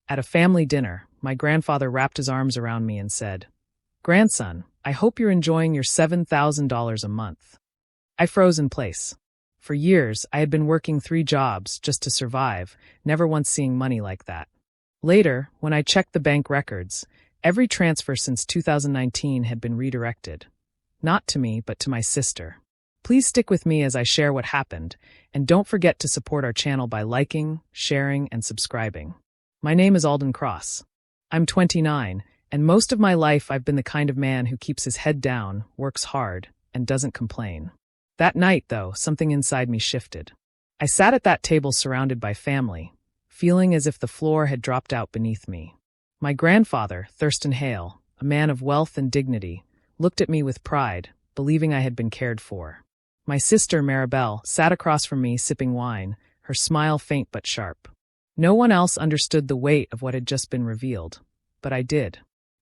At a family dinner, my grandfather wrapped his arms around me and said, "Grandson, I hope you're enjoying your $7,000 a month." I froze in place. For years, I had been working 3 jobs just to survive, never once seeing money like that. Later, when I checked the bank records, every transfer since 2019 had been redirected. Not to me, but to my sister. Please stick with me as I share what happened, and don't forget to support our channel by liking, sharing, and subscribing. My name is Alden Cross. I'm 29, and most of my life I've been the kind of man who keeps his head down, works hard, and doesn't complain. That night, though, something inside me shifted. I sat at that table surrounded by family, feeling as if the floor had dropped out beneath me. My grandfather, Thurston Hale, a man of wealth and dignity, looked at me with pride, believing I had been cared for. My sister, Maribel, sat across from me sipping wine, her smile faint but sharp. No one else understood the weight of what had just been revealed, but I did.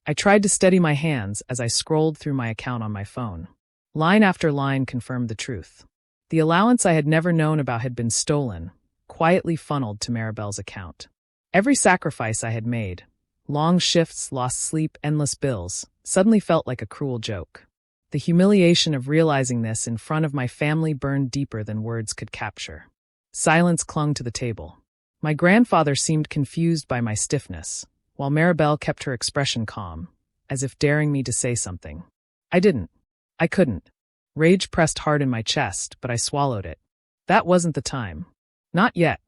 I tried to steady my hands as I scrolled through my account on my phone. Line after line confirmed the truth. The allowance I had never known about had been stolen, quietly funneled to Maribel's account. Every sacrifice I had made, long shifts, lost sleep, endless bills, suddenly felt like a cruel joke. The humiliation of realizing this in front of my family burned deeper than words could capture. Silence clung to the table. My grandfather seemed confused by my stiffness, while Maribel kept her expression calm, as if daring me to say something. I didn't. I couldn't. Rage pressed hard in my chest, but I swallowed it. That wasn't the time. Not yet.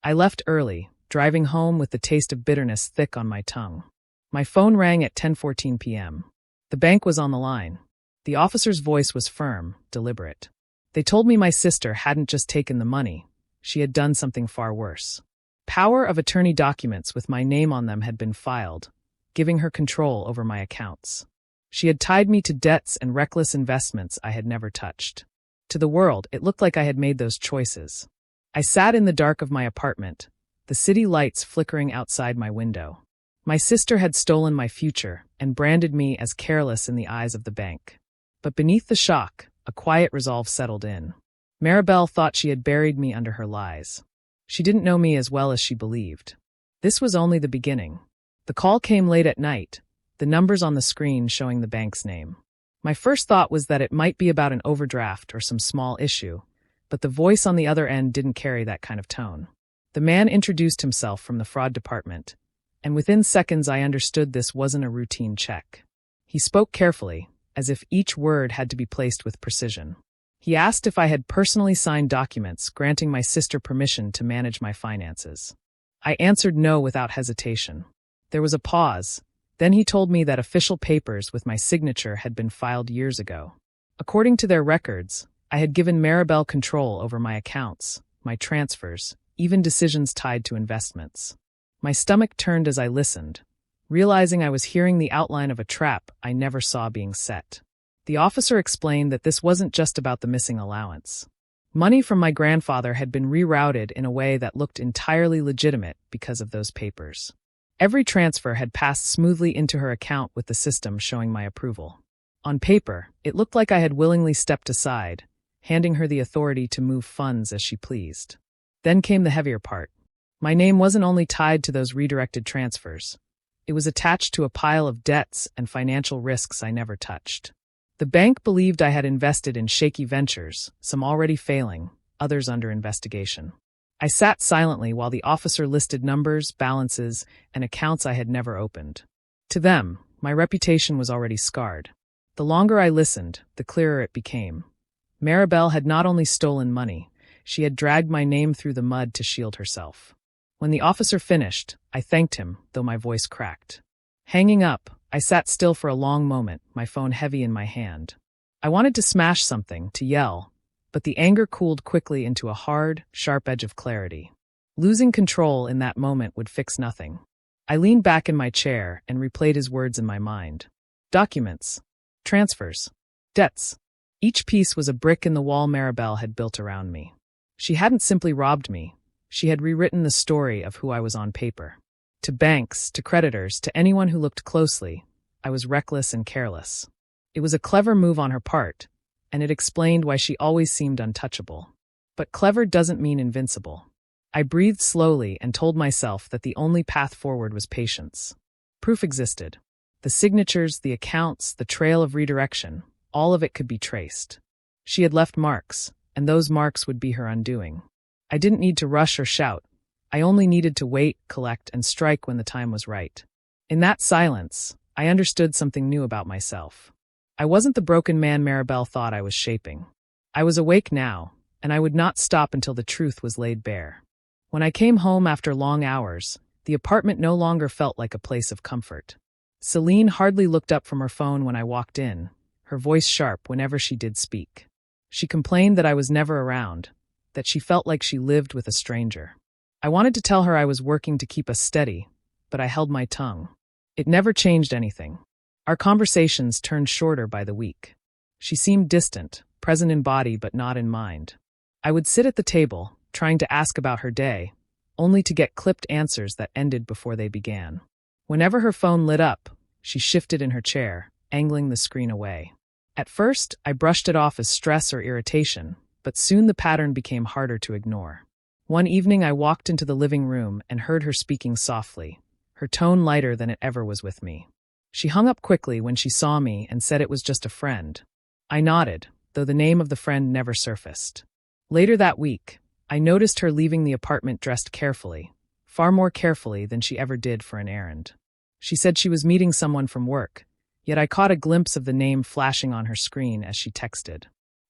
I left early, driving home with the taste of bitterness thick on my tongue. My phone rang at 10:14 p.m. The bank was on the line. The officer's voice was firm, deliberate. They told me my sister hadn't just taken the money, she had done something far worse. Power of attorney documents with my name on them had been filed, giving her control over my accounts. She had tied me to debts and reckless investments I had never touched. To the world, it looked like I had made those choices. I sat in the dark of my apartment, the city lights flickering outside my window. My sister had stolen my future and branded me as careless in the eyes of the bank. But beneath the shock, a quiet resolve settled in. Maribel thought she had buried me under her lies. She didn't know me as well as she believed. This was only the beginning. The call came late at night, the numbers on the screen showing the bank's name. My first thought was that it might be about an overdraft or some small issue, but the voice on the other end didn't carry that kind of tone. The man introduced himself from the fraud department, and within seconds I understood this wasn't a routine check. He spoke carefully, as if each word had to be placed with precision. He asked if I had personally signed documents granting my sister permission to manage my finances. I answered no without hesitation. There was a pause. Then he told me that official papers with my signature had been filed years ago. According to their records, I had given Maribel control over my accounts, my transfers, even decisions tied to investments. My stomach turned as I listened, realizing I was hearing the outline of a trap I never saw being set. The officer explained that this wasn't just about the missing allowance. Money from my grandfather had been rerouted in a way that looked entirely legitimate because of those papers. Every transfer had passed smoothly into her account with the system showing my approval. On paper, it looked like I had willingly stepped aside, handing her the authority to move funds as she pleased. Then came the heavier part. My name wasn't only tied to those redirected transfers. It was attached to a pile of debts and financial risks I never touched. The bank believed I had invested in shaky ventures, some already failing, others under investigation. I sat silently while the officer listed numbers, balances, and accounts I had never opened. To them, my reputation was already scarred. The longer I listened, the clearer it became. Maribel had not only stolen money, she had dragged my name through the mud to shield herself. When the officer finished, I thanked him, though my voice cracked. Hanging up, I sat still for a long moment, my phone heavy in my hand. I wanted to smash something, to yell, but the anger cooled quickly into a hard, sharp edge of clarity. Losing control in that moment would fix nothing. I leaned back in my chair and replayed his words in my mind. Documents. Transfers. Debts. Each piece was a brick in the wall Maribel had built around me. She hadn't simply robbed me. She had rewritten the story of who I was on paper. To banks, to creditors, to anyone who looked closely, I was reckless and careless. It was a clever move on her part, and it explained why she always seemed untouchable. But clever doesn't mean invincible. I breathed slowly and told myself that the only path forward was patience. Proof existed. The signatures, the accounts, the trail of redirection, all of it could be traced. She had left marks, and those marks would be her undoing. I didn't need to rush or shout. I only needed to wait, collect, and strike when the time was right. In that silence, I understood something new about myself. I wasn't the broken man Maribel thought I was shaping. I was awake now, and I would not stop until the truth was laid bare. When I came home after long hours, the apartment no longer felt like a place of comfort. Celine hardly looked up from her phone when I walked in, her voice sharp whenever she did speak. She complained that I was never around, that she felt like she lived with a stranger. I wanted to tell her I was working to keep us steady, but I held my tongue. It never changed anything. Our conversations turned shorter by the week. She seemed distant, present in body but not in mind. I would sit at the table, trying to ask about her day, only to get clipped answers that ended before they began. Whenever her phone lit up, she shifted in her chair, angling the screen away. At first, I brushed it off as stress or irritation, but soon the pattern became harder to ignore. One evening I walked into the living room and heard her speaking softly, her tone lighter than it ever was with me. She hung up quickly when she saw me and said it was just a friend. I nodded, though the name of the friend never surfaced. Later that week, I noticed her leaving the apartment dressed carefully, far more carefully than she ever did for an errand. She said she was meeting someone from work, yet I caught a glimpse of the name flashing on her screen as she texted.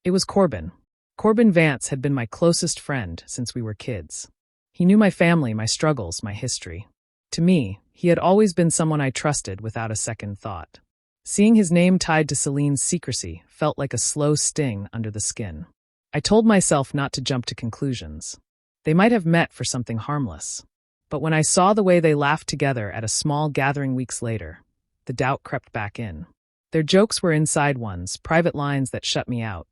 It was Corbin. Corbin Vance had been my closest friend since we were kids. He knew my family, my struggles, my history. To me, he had always been someone I trusted without a second thought. Seeing his name tied to Celine's secrecy felt like a slow sting under the skin. I told myself not to jump to conclusions. They might have met for something harmless. But when I saw the way they laughed together at a small gathering weeks later, the doubt crept back in. Their jokes were inside ones, private lines that shut me out.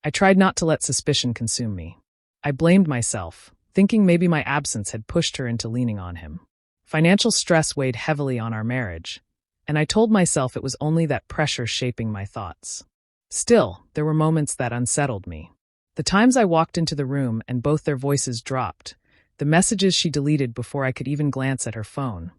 I tried not to let suspicion consume me. I blamed myself, thinking maybe my absence had pushed her into leaning on him. Financial stress weighed heavily on our marriage, and I told myself it was only that pressure shaping my thoughts. Still, there were moments that unsettled me. The times I walked into the room and both their voices dropped, the messages she deleted before I could even glance at her phone,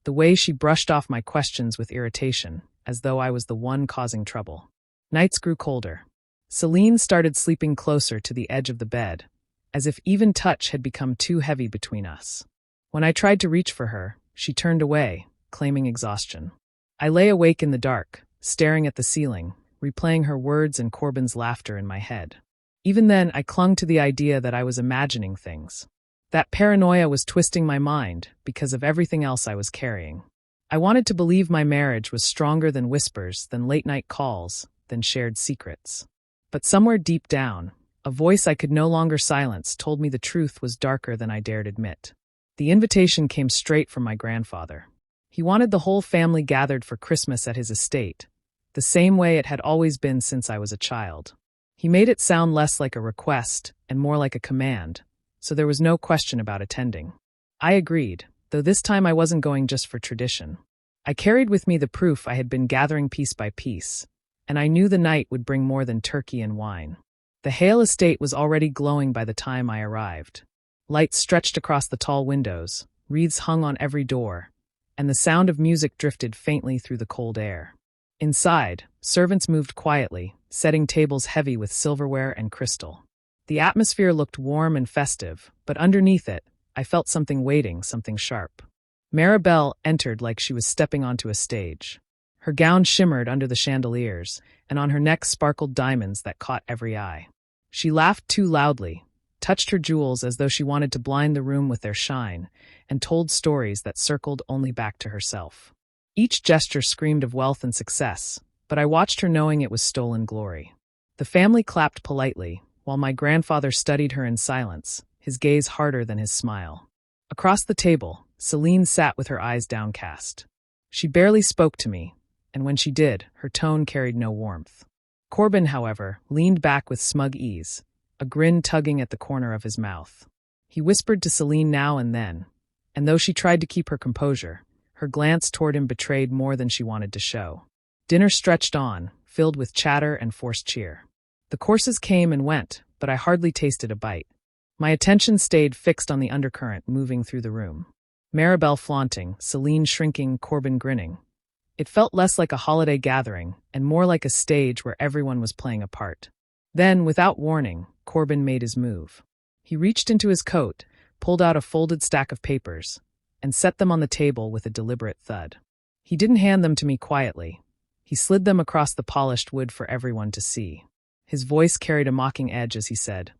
the way she brushed off my questions with irritation, as though I was the one causing trouble. Nights grew colder. Celine started sleeping closer to the edge of the bed, as if even touch had become too heavy between us. When I tried to reach for her, she turned away, claiming exhaustion. I lay awake in the dark, staring at the ceiling, replaying her words and Corbin's laughter in my head. Even then, I clung to the idea that I was imagining things. That paranoia was twisting my mind because of everything else I was carrying. I wanted to believe my marriage was stronger than whispers, than late-night calls, than shared secrets. But somewhere deep down, a voice I could no longer silence told me the truth was darker than I dared admit. The invitation came straight from my grandfather. He wanted the whole family gathered for Christmas at his estate, the same way it had always been since I was a child. He made it sound less like a request and more like a command, so there was no question about attending. I agreed, though this time I wasn't going just for tradition. I carried with me the proof I had been gathering piece by piece, and I knew the night would bring more than turkey and wine. The Hale estate was already glowing by the time I arrived. Lights stretched across the tall windows, wreaths hung on every door, and the sound of music drifted faintly through the cold air. Inside, servants moved quietly, setting tables heavy with silverware and crystal. The atmosphere looked warm and festive, but underneath it, I felt something waiting, something sharp. Maribel entered like she was stepping onto a stage. Her gown shimmered under the chandeliers, and on her neck sparkled diamonds that caught every eye. She laughed too loudly, touched her jewels as though she wanted to blind the room with their shine, and told stories that circled only back to herself. Each gesture screamed of wealth and success, but I watched her knowing it was stolen glory. The family clapped politely, while my grandfather studied her in silence, his gaze harder than his smile. Across the table, Celine sat with her eyes downcast. She barely spoke to me, and when she did, her tone carried no warmth. Corbin, however, leaned back with smug ease, a grin tugging at the corner of his mouth. He whispered to Celine now and then, and though she tried to keep her composure, her glance toward him betrayed more than she wanted to show. Dinner stretched on, filled with chatter and forced cheer. The courses came and went, but I hardly tasted a bite. My attention stayed fixed on the undercurrent moving through the room. Maribel flaunting, Celine shrinking, Corbin grinning. It felt less like a holiday gathering and more like a stage where everyone was playing a part. Then, without warning, Corbin made his move. He reached into his coat, pulled out a folded stack of papers, and set them on the table with a deliberate thud. He didn't hand them to me quietly. He slid them across the polished wood for everyone to see. His voice carried a mocking edge as he said,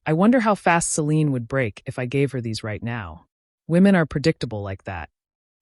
"I wonder how fast Celine would break if I gave her these right now. Women are predictable like that."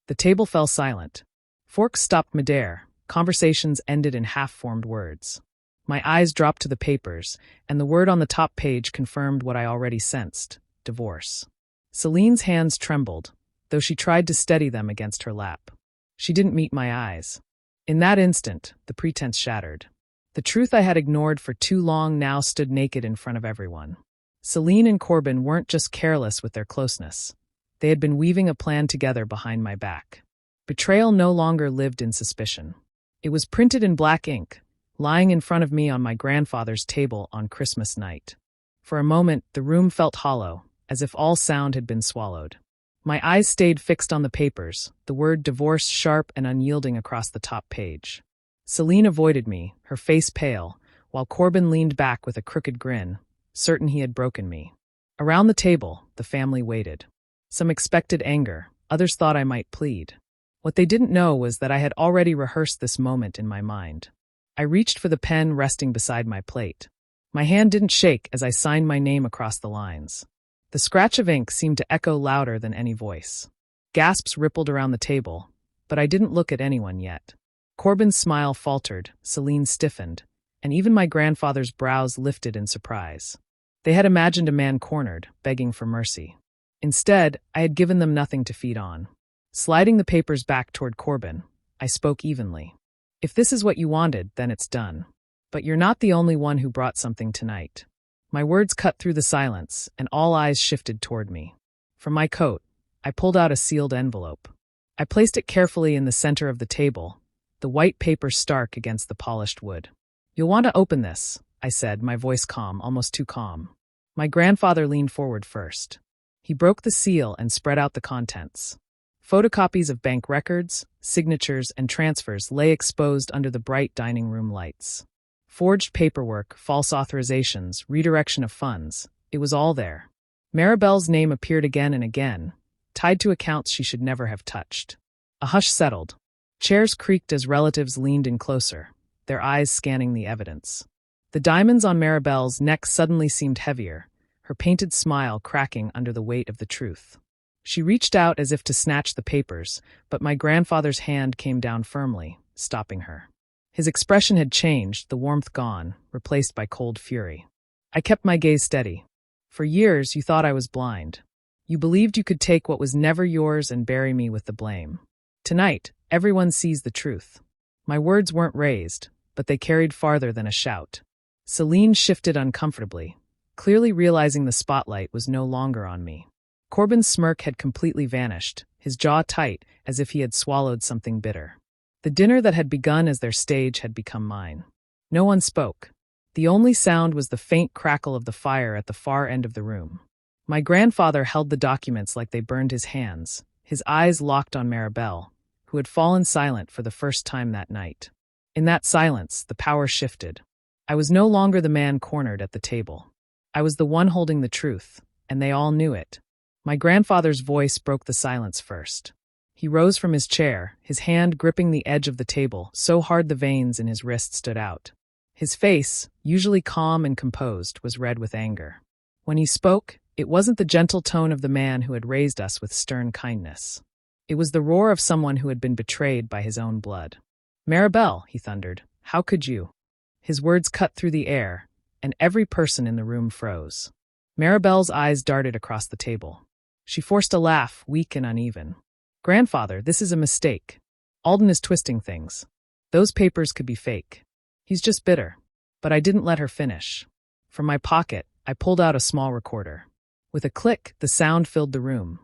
The table fell silent. Forks stopped midair. Conversations ended in half-formed words. My eyes dropped to the papers, and the word on the top page confirmed what I already sensed: divorce. Celine's hands trembled, though she tried to steady them against her lap. She didn't meet my eyes. In that instant, the pretense shattered. The truth I had ignored for too long now stood naked in front of everyone. Celine and Corbin weren't just careless with their closeness. They had been weaving a plan together behind my back. Betrayal no longer lived in suspicion. It was printed in black ink, lying in front of me on my grandfather's table on Christmas night. For a moment, the room felt hollow, as if all sound had been swallowed. My eyes stayed fixed on the papers, the word divorce sharp and unyielding across the top page. Celine avoided me, her face pale, while Corbin leaned back with a crooked grin, certain he had broken me. Around the table, the family waited. Some expected anger, others thought I might plead. What they didn't know was that I had already rehearsed this moment in my mind. I reached for the pen resting beside my plate. My hand didn't shake as I signed my name across the lines. The scratch of ink seemed to echo louder than any voice. Gasps rippled around the table, but I didn't look at anyone yet. Corbin's smile faltered, Celine stiffened, and even my grandfather's brows lifted in surprise. They had imagined a man cornered, begging for mercy. Instead, I had given them nothing to feed on. Sliding the papers back toward Corbin, I spoke evenly. "If this is what you wanted, then it's done. But you're not the only one who brought something tonight." My words cut through the silence, and all eyes shifted toward me. From my coat, I pulled out a sealed envelope. I placed it carefully in the center of the table, the white paper stark against the polished wood. "You'll want to open this," I said, my voice calm, almost too calm. My grandfather leaned forward first. He broke the seal and spread out the contents. Photocopies of bank records, signatures, and transfers lay exposed under the bright dining room lights. Forged paperwork, false authorizations, redirection of funds, it was all there. Maribel's name appeared again and again, tied to accounts she should never have touched. A hush settled. Chairs creaked as relatives leaned in closer, their eyes scanning the evidence. The diamonds on Maribel's neck suddenly seemed heavier, her painted smile cracking under the weight of the truth. She reached out as if to snatch the papers, but my grandfather's hand came down firmly, stopping her. His expression had changed, the warmth gone, replaced by cold fury. I kept my gaze steady. "For years, you thought I was blind. You believed you could take what was never yours and bury me with the blame. Tonight, everyone sees the truth." My words weren't raised, but they carried farther than a shout. Celine shifted uncomfortably, clearly realizing the spotlight was no longer on me. Corbin's smirk had completely vanished, his jaw tight, as if he had swallowed something bitter. The dinner that had begun as their stage had become mine. No one spoke. The only sound was the faint crackle of the fire at the far end of the room. My grandfather held the documents like they burned his hands, his eyes locked on Maribel, who had fallen silent for the first time that night. In that silence, the power shifted. I was no longer the man cornered at the table. I was the one holding the truth, and they all knew it. My grandfather's voice broke the silence first. He rose from his chair, his hand gripping the edge of the table, so hard the veins in his wrist stood out. His face, usually calm and composed, was red with anger. When he spoke, it wasn't the gentle tone of the man who had raised us with stern kindness. It was the roar of someone who had been betrayed by his own blood. "Maribel," he thundered, "how could you?" His words cut through the air, and every person in the room froze. Maribel's eyes darted across the table. She forced a laugh, weak and uneven. "Grandfather, this is a mistake. Alden is twisting things. Those papers could be fake. He's just bitter." But I didn't let her finish. From my pocket, I pulled out a small recorder. With a click, the sound filled the room.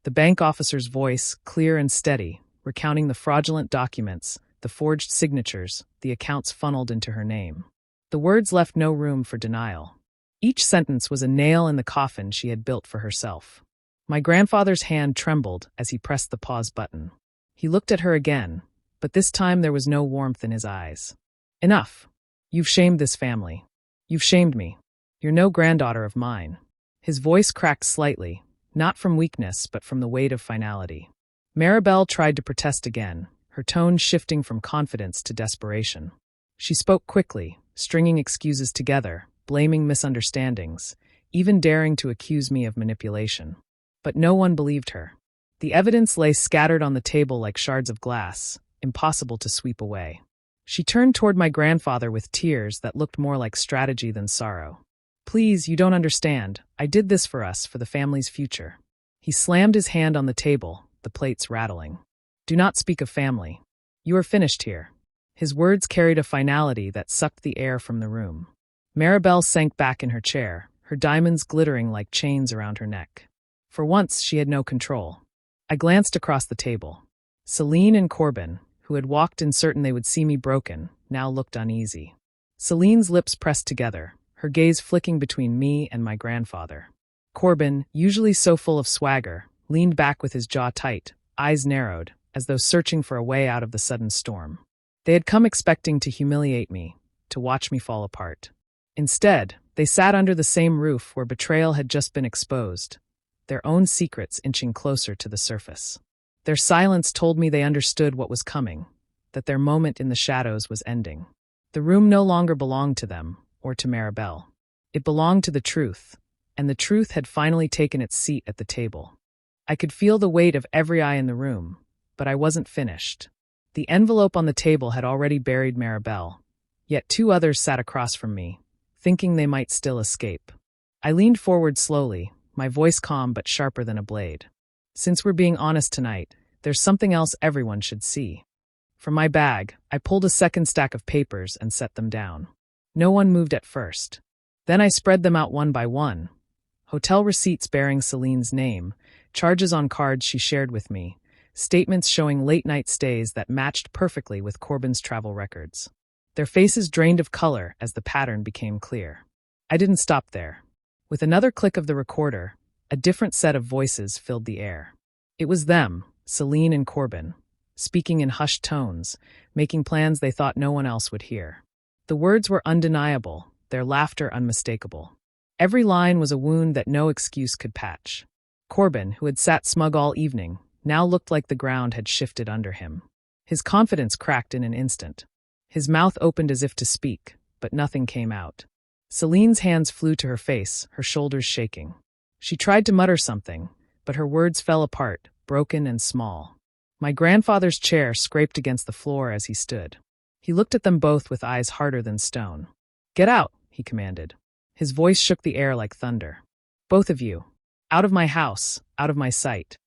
The bank officer's voice, clear and steady, recounting the fraudulent documents, the forged signatures, the accounts funneled into her name. The words left no room for denial. Each sentence was a nail in the coffin she had built for herself. My grandfather's hand trembled as he pressed the pause button. He looked at her again, but this time there was no warmth in his eyes. Enough. You've shamed this family. You've shamed me. You're no granddaughter of mine. His voice cracked slightly, not from weakness but from the weight of finality. Maribel tried to protest again, her tone shifting from confidence to desperation. She spoke quickly, stringing excuses together, blaming misunderstandings, even daring to accuse me of manipulation. But no one believed her. The evidence lay scattered on the table like shards of glass, impossible to sweep away. She turned toward my grandfather with tears that looked more like strategy than sorrow. Please, you don't understand. I did this for us, for the family's future. He slammed his hand on the table, the plates rattling. Do not speak of family. You are finished here. His words carried a finality that sucked the air from the room. Maribel sank back in her chair, her diamonds glittering like chains around her neck. For once, she had no control. I glanced across the table. Celine and Corbin, who had walked in certain they would see me broken, now looked uneasy. Celine's lips pressed together, her gaze flicking between me and my grandfather. Corbin, usually so full of swagger, leaned back with his jaw tight, eyes narrowed, as though searching for a way out of the sudden storm. They had come expecting to humiliate me, to watch me fall apart. Instead, they sat under the same roof where betrayal had just been exposed, their own secrets inching closer to the surface. Their silence told me they understood what was coming, that their moment in the shadows was ending. The room no longer belonged to them, or to Maribel. It belonged to the truth, and the truth had finally taken its seat at the table. I could feel the weight of every eye in the room, but I wasn't finished. The envelope on the table had already buried Maribel, yet two others sat across from me, thinking they might still escape. I leaned forward slowly, my voice calm but sharper than a blade. Since we're being honest tonight, there's something else everyone should see. From my bag, I pulled a second stack of papers and set them down. No one moved at first. Then I spread them out one by one. Hotel receipts bearing Celine's name, charges on cards she shared with me, statements showing late-night stays that matched perfectly with Corbin's travel records. Their faces drained of color as the pattern became clear. I didn't stop there. With another click of the recorder, a different set of voices filled the air. It was them, Celine and Corbin, speaking in hushed tones, making plans they thought no one else would hear. The words were undeniable, their laughter unmistakable. Every line was a wound that no excuse could patch. Corbin, who had sat smug all evening, now looked like the ground had shifted under him. His confidence cracked in an instant. His mouth opened as if to speak, but nothing came out. Celine's hands flew to her face, her shoulders shaking. She tried to mutter something, but her words fell apart, broken and small. My grandfather's chair scraped against the floor as he stood. He looked at them both with eyes harder than stone. Get out, he commanded. His voice shook the air like thunder. Both of you. Out of my house, out of my sight.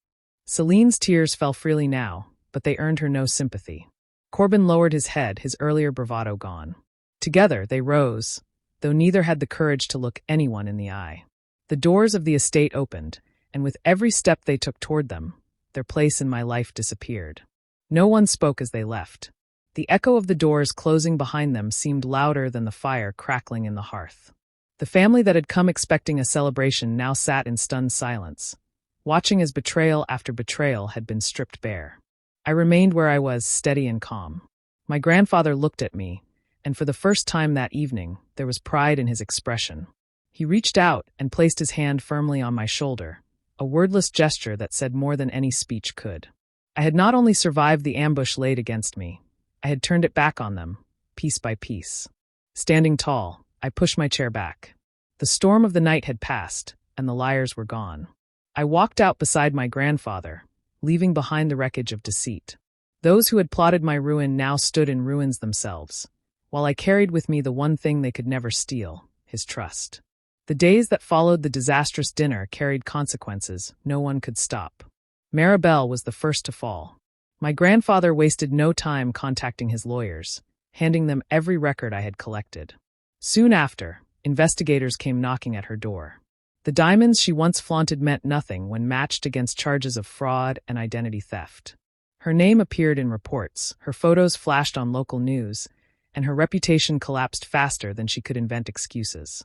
Celine's tears fell freely now, but they earned her no sympathy. Corbin lowered his head, his earlier bravado gone. Together they rose, though neither had the courage to look anyone in the eye. The doors of the estate opened, and with every step they took toward them, their place in my life disappeared. No one spoke as they left. The echo of the doors closing behind them seemed louder than the fire crackling in the hearth. The family that had come expecting a celebration now sat in stunned silence, watching as betrayal after betrayal had been stripped bare. I remained where I was, steady and calm. My grandfather looked at me, and for the first time that evening, there was pride in his expression. He reached out and placed his hand firmly on my shoulder, a wordless gesture that said more than any speech could. I had not only survived the ambush laid against me, I had turned it back on them, piece by piece. Standing tall, I pushed my chair back. The storm of the night had passed, and the liars were gone. I walked out beside my grandfather, leaving behind the wreckage of deceit. Those who had plotted my ruin now stood in ruins themselves, while I carried with me the one thing they could never steal, his trust. The days that followed the disastrous dinner carried consequences no one could stop. Maribel was the first to fall. My grandfather wasted no time contacting his lawyers, handing them every record I had collected. Soon after, investigators came knocking at her door. The diamonds she once flaunted meant nothing when matched against charges of fraud and identity theft. Her name appeared in reports, her photos flashed on local news, and her reputation collapsed faster than she could invent excuses.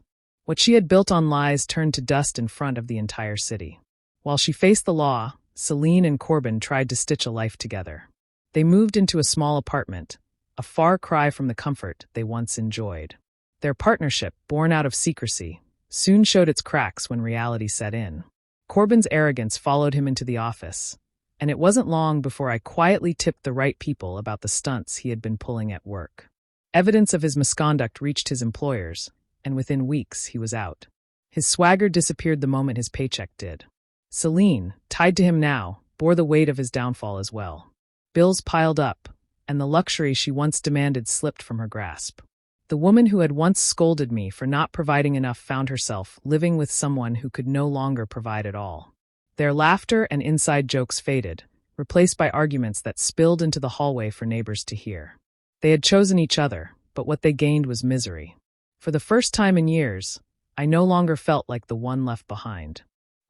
What she had built on lies turned to dust in front of the entire city. While she faced the law, Celine and Corbin tried to stitch a life together. They moved into a small apartment, a far cry from the comfort they once enjoyed. Their partnership, born out of secrecy, soon showed its cracks when reality set in. Corbin's arrogance followed him into the office, and it wasn't long before I quietly tipped the right people about the stunts he had been pulling at work. Evidence of his misconduct reached his employers, and within weeks he was out. His swagger disappeared the moment his paycheck did. Celine, tied to him now, bore the weight of his downfall as well. Bills piled up, and the luxury she once demanded slipped from her grasp. The woman who had once scolded me for not providing enough found herself living with someone who could no longer provide at all. Their laughter and inside jokes faded, replaced by arguments that spilled into the hallway for neighbors to hear. They had chosen each other, but what they gained was misery. For the first time in years, I no longer felt like the one left behind.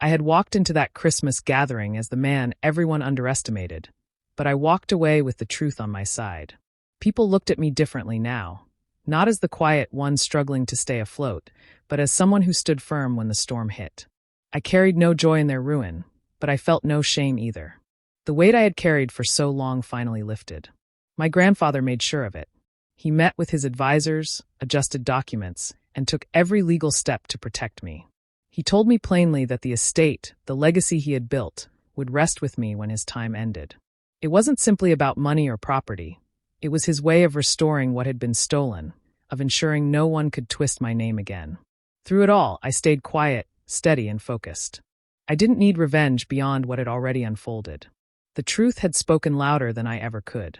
I had walked into that Christmas gathering as the man everyone underestimated, but I walked away with the truth on my side. People looked at me differently now, not as the quiet one struggling to stay afloat, but as someone who stood firm when the storm hit. I carried no joy in their ruin, but I felt no shame either. The weight I had carried for so long finally lifted. My grandfather made sure of it. He met with his advisors, adjusted documents, and took every legal step to protect me. He told me plainly that the estate, the legacy he had built, would rest with me when his time ended. It wasn't simply about money or property. It was his way of restoring what had been stolen, of ensuring no one could twist my name again. Through it all, I stayed quiet, steady, and focused. I didn't need revenge beyond what had already unfolded. The truth had spoken louder than I ever could.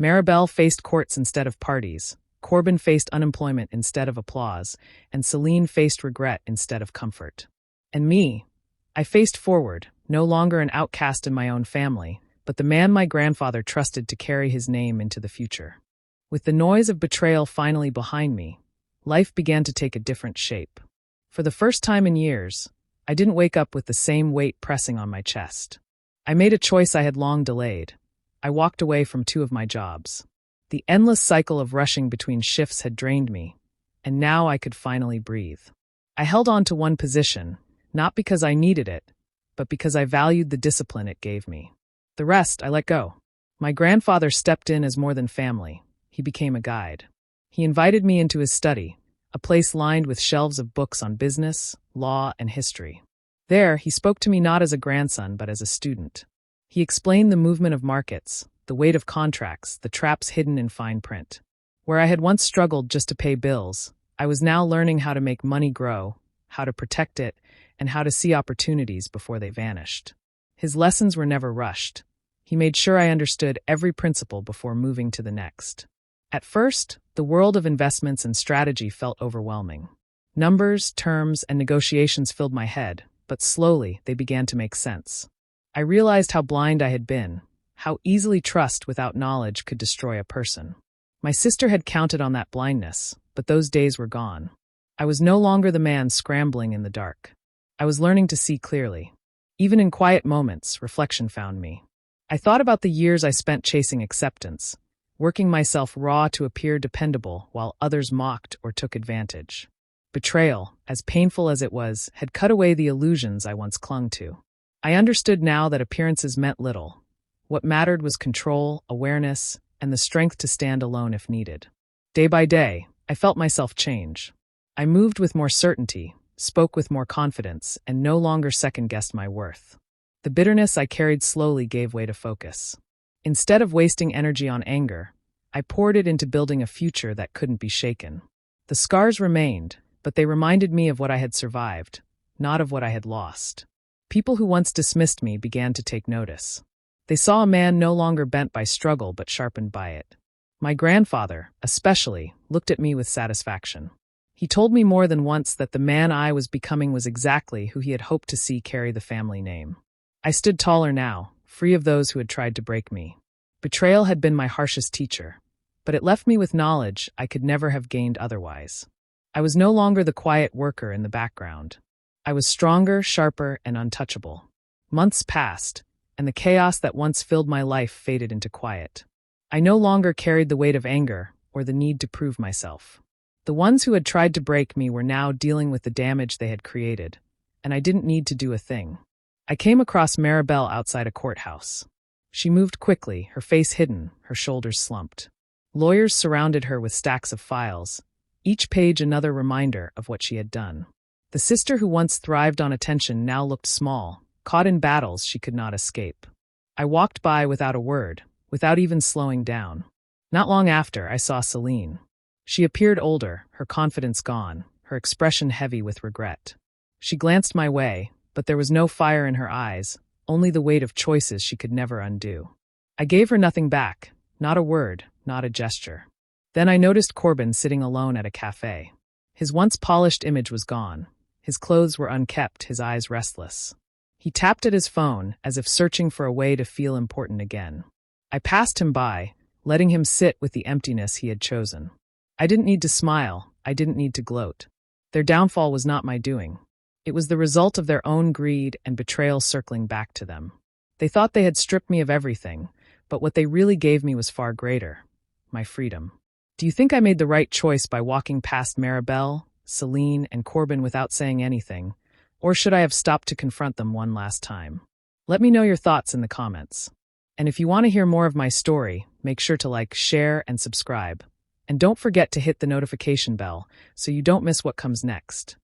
Maribel faced courts instead of parties, Corbin faced unemployment instead of applause, and Celine faced regret instead of comfort. And me, I faced forward, no longer an outcast in my own family, but the man my grandfather trusted to carry his name into the future. With the noise of betrayal finally behind me, life began to take a different shape. For the first time in years, I didn't wake up with the same weight pressing on my chest. I made a choice I had long delayed. I walked away from 2 of my jobs. The endless cycle of rushing between shifts had drained me, and now I could finally breathe. I held on to one position, not because I needed it, but because I valued the discipline it gave me. The rest I let go. My grandfather stepped in as more than family. He became a guide. He invited me into his study, a place lined with shelves of books on business, law, and history. There, he spoke to me not as a grandson, but as a student. He explained the movement of markets, the weight of contracts, the traps hidden in fine print. Where I had once struggled just to pay bills, I was now learning how to make money grow, how to protect it, and how to see opportunities before they vanished. His lessons were never rushed. He made sure I understood every principle before moving to the next. At first, the world of investments and strategy felt overwhelming. Numbers, terms, and negotiations filled my head, but slowly they began to make sense. I realized how blind I had been, how easily trust without knowledge could destroy a person. My sister had counted on that blindness, but those days were gone. I was no longer the man scrambling in the dark. I was learning to see clearly. Even in quiet moments, reflection found me. I thought about the years I spent chasing acceptance, working myself raw to appear dependable while others mocked or took advantage. Betrayal, as painful as it was, had cut away the illusions I once clung to. I understood now that appearances meant little. What mattered was control, awareness, and the strength to stand alone if needed. Day by day, I felt myself change. I moved with more certainty, spoke with more confidence, and no longer second-guessed my worth. The bitterness I carried slowly gave way to focus. Instead of wasting energy on anger, I poured it into building a future that couldn't be shaken. The scars remained, but they reminded me of what I had survived, not of what I had lost. People who once dismissed me began to take notice. They saw a man no longer bent by struggle but sharpened by it. My grandfather, especially, looked at me with satisfaction. He told me more than once that the man I was becoming was exactly who he had hoped to see carry the family name. I stood taller now, free of those who had tried to break me. Betrayal had been my harshest teacher, but it left me with knowledge I could never have gained otherwise. I was no longer the quiet worker in the background. I was stronger, sharper, and untouchable. Months passed, and the chaos that once filled my life faded into quiet. I no longer carried the weight of anger or the need to prove myself. The ones who had tried to break me were now dealing with the damage they had created, and I didn't need to do a thing. I came across Maribel outside a courthouse. She moved quickly, her face hidden, her shoulders slumped. Lawyers surrounded her with stacks of files, each page another reminder of what she had done. The sister who once thrived on attention now looked small, caught in battles she could not escape. I walked by without a word, without even slowing down. Not long after, I saw Celine. She appeared older, her confidence gone, her expression heavy with regret. She glanced my way, but there was no fire in her eyes, only the weight of choices she could never undo. I gave her nothing back, not a word, not a gesture. Then I noticed Corbin sitting alone at a cafe. His once polished image was gone. His clothes were unkempt, his eyes restless. He tapped at his phone, as if searching for a way to feel important again. I passed him by, letting him sit with the emptiness he had chosen. I didn't need to smile, I didn't need to gloat. Their downfall was not my doing. It was the result of their own greed and betrayal circling back to them. They thought they had stripped me of everything, but what they really gave me was far greater: my freedom. Do you think I made the right choice by walking past Maribel, Celine, and Corbin without saying anything, or should I have stopped to confront them one last time? Let me know your thoughts in the comments. And if you want to hear more of my story, make sure to like, share, and subscribe. And don't forget to hit the notification bell so you don't miss what comes next.